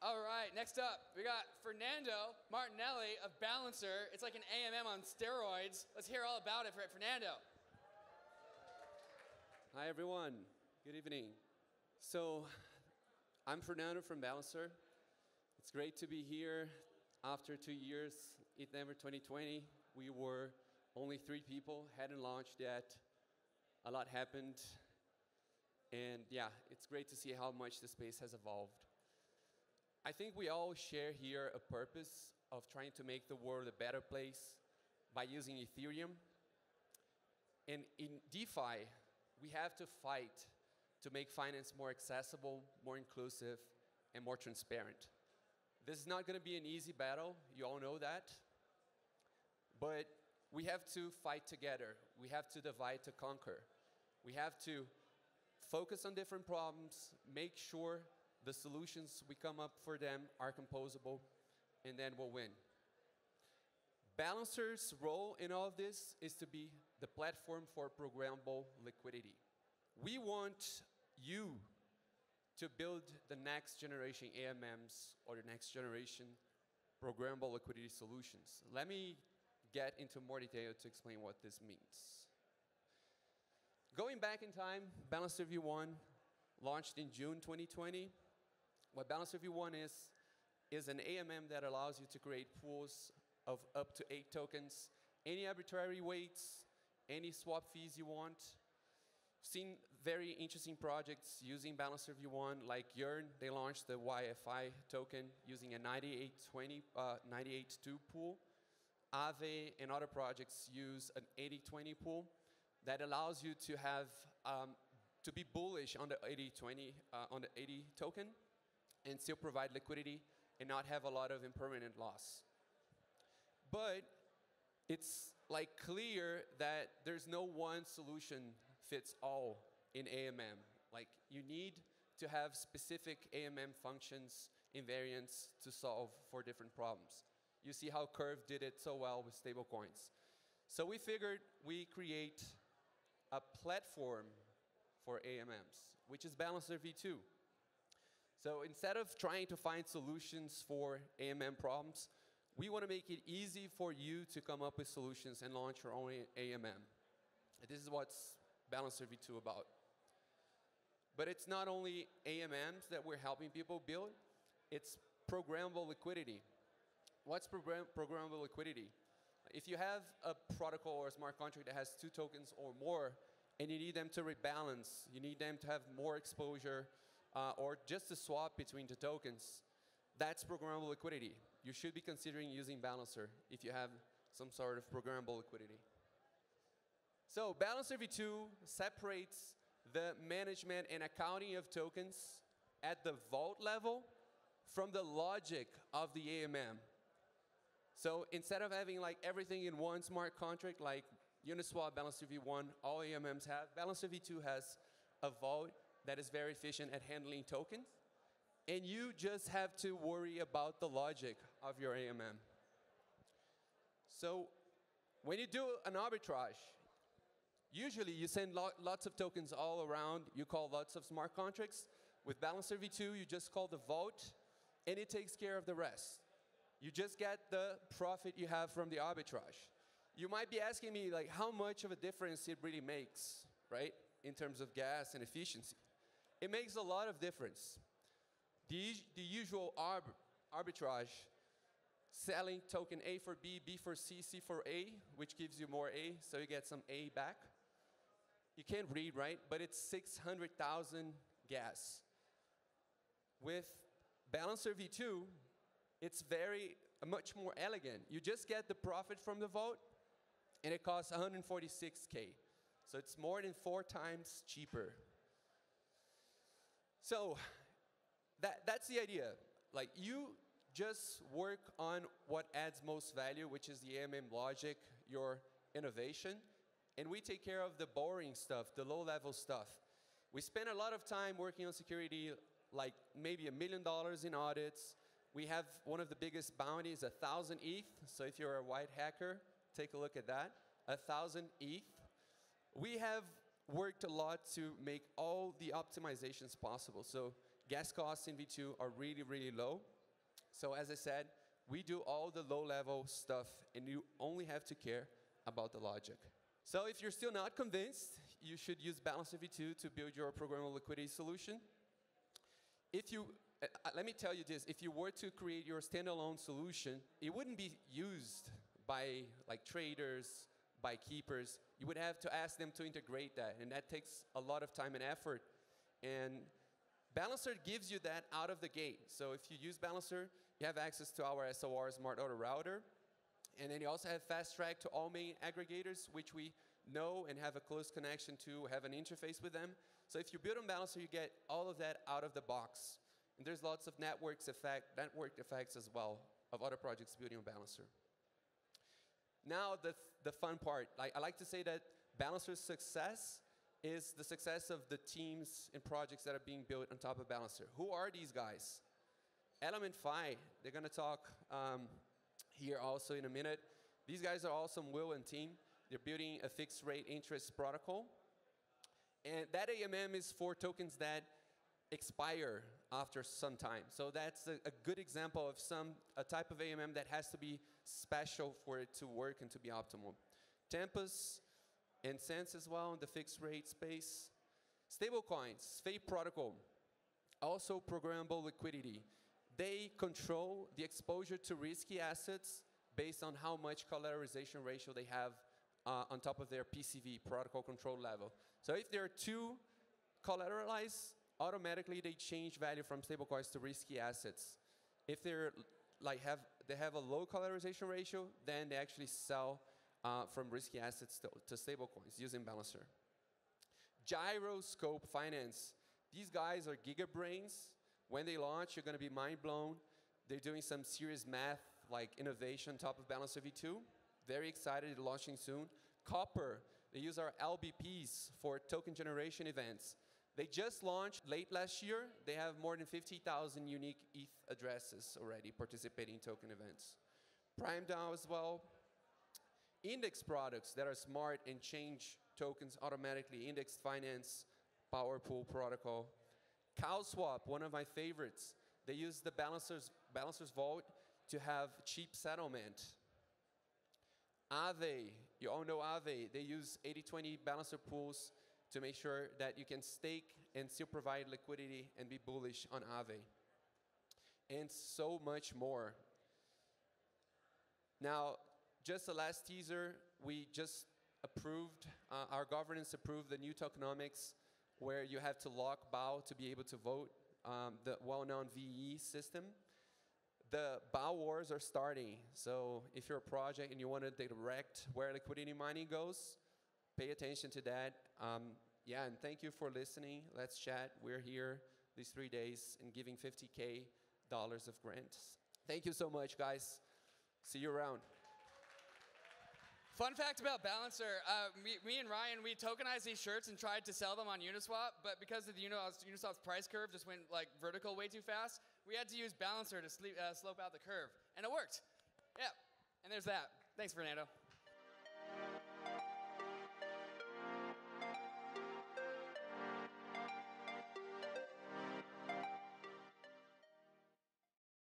All right, next up, we got Fernando Martinelli of Balancer. It's like an AMM on steroids. Let's hear all about it for Fernando. Hi, everyone. Good evening. So I'm Fernando from Balancer. It's great to be here after 2 years. ETH 2020, we were only 3 people, hadn't launched yet. A lot happened. And yeah, it's great to see how much the space has evolved. I think we all share here a purpose of trying to make the world a better place by using Ethereum. And in DeFi, we have to fight to make finance more accessible, more inclusive, and more transparent. This is not going to be an easy battle. You all know that. But we have to fight together. We have to divide to conquer. We have to focus on different problems, make sure the solutions we come up for them are composable, and then we'll win. Balancer's role in all of this is to be the platform for programmable liquidity. We want you to build the next generation AMMs or the next generation programmable liquidity solutions. Let me get into more detail to explain what this means. Going back in time, Balancer V1 launched in June 2020. What Balancer V1 is an AMM that allows you to create pools of up to 8 tokens, any arbitrary weights, any swap fees you want. Seen very interesting projects using Balancer V1, like Yearn. They launched the YFI token using a 98.2 pool. Aave and other projects use an 80-20 pool that allows you to have to be bullish on the 80-20 on the 80 token, and still provide liquidity and not have a lot of impermanent loss. But it's like clear that there's no one solution fits all in AMM. Like you need to have specific AMM functions invariants to solve for different problems. You see how Curve did it so well with stablecoins. So we figured we create a platform for AMMs, which is Balancer V2. So instead of trying to find solutions for AMM problems, we want to make it easy for you to come up with solutions and launch your own AMM. This is what's Balancer V2 about. But it's not only AMMs that we're helping people build, it's programmable liquidity. What's programmable liquidity? If you have a protocol or a smart contract that has 2 tokens or more, and you need them to rebalance, you need them to have more exposure, or just to swap between the tokens, that's programmable liquidity. You should be considering using Balancer if you have some sort of programmable liquidity. So Balancer V2 separates the management and accounting of tokens at the vault level from the logic of the AMM. So instead of having like everything in one smart contract like Uniswap, Balancer V1, all AMMs have, Balancer V2 has a vault that is very efficient at handling tokens. And you just have to worry about the logic of your AMM. So when you do an arbitrage, usually you send lots of tokens all around. You call lots of smart contracts. With Balancer V2, you just call the vault, and it takes care of the rest. You just get the profit you have from the arbitrage. You might be asking me, like, how much of a difference it really makes, right, in terms of gas and efficiency. It makes a lot of difference. The usual arbitrage, selling token A for B, B for C, C for A, which gives you more A, so you get some A back. You can't read, right? But it's 600,000 gas. With Balancer V2, it's much more elegant. You just get the profit from the vote, and it costs 146K. So it's more than 4 times cheaper. So that's the idea. Like, you just work on what adds most value, which is the AMM logic, your innovation, and we take care of the boring stuff, the low-level stuff. We spend a lot of time working on security, like maybe $1 million in audits. We have one of the biggest bounties, 1,000 ETH. So if you're a white hacker, take a look at that, 1,000 ETH. We have worked a lot to make all the optimizations possible. So gas costs in V2 are really, really low. So as I said, we do all the low-level stuff, and you only have to care about the logic. So if you're still not convinced, you should use Balancer V2 to build your programmable liquidity solution. Let me tell you this, if you were to create your standalone solution, it wouldn't be used by like traders, by keepers. You would have to ask them to integrate that, and that takes a lot of time and effort. And Balancer gives you that out of the gate. So if you use Balancer, you have access to our SOR Smart Order Router. And then you also have fast track to all main aggregators, which we know and have a close connection to, have an interface with them. So if you build on Balancer, you get all of that out of the box. And there's lots of network effects as well of other projects building on Balancer. Now the fun part. I like to say that Balancer's success is the success of the teams and projects that are being built on top of Balancer. Who are these guys? Element Phi, they're going to talk here also in a minute. These guys are awesome, Will and team. They're building a fixed rate interest protocol. And that AMM is for tokens that expire after some time. So that's a good example of a type of AMM that has to be special for it to work and to be optimal. Tempus and Sense as well in the fixed rate space. Stablecoins, Fate protocol, also programmable liquidity. They control the exposure to risky assets based on how much collateralization ratio they have on top of their PCV, protocol control level. So if they're too collateralized, automatically they change value from stablecoins to risky assets. If they're they have a low collateralization ratio, then they actually sell from risky assets to stablecoins using Balancer. Gyroscope Finance. These guys are gigabrains. When they launch, you're going to be mind blown. They're doing some serious math, like innovation on top of Balancer V2. Very excited, launching soon. Copper, they use our LBPs for token generation events. They just launched late last year. They have more than 50,000 unique ETH addresses already participating in token events. PrimeDAO as well. Index products that are smart and change tokens automatically. Index Finance, Powerpool protocol. CowSwap, one of my favorites. They use the Balancer's Vault to have cheap settlement. Aave, you all know Aave. They use 80/20 Balancer pools to make sure that you can stake and still provide liquidity and be bullish on Aave. And so much more. Now, just a last teaser, we just approved, our governance approved the new tokenomics where you have to lock BAO to be able to vote, the well-known VE system. The BAO wars are starting, so if you're a project and you want to direct where liquidity mining goes, pay attention to that. Yeah, and thank you for listening. Let's chat. We're here these 3 days and giving $50K of grants. Thank you so much, guys. See you around. Fun fact about Balancer, me and Ryan, we tokenized these shirts and tried to sell them on Uniswap, but because of the Uniswap's price curve just went like vertical way too fast, we had to use Balancer to slope out the curve, and it worked. Yeah, and there's that. Thanks, Fernando.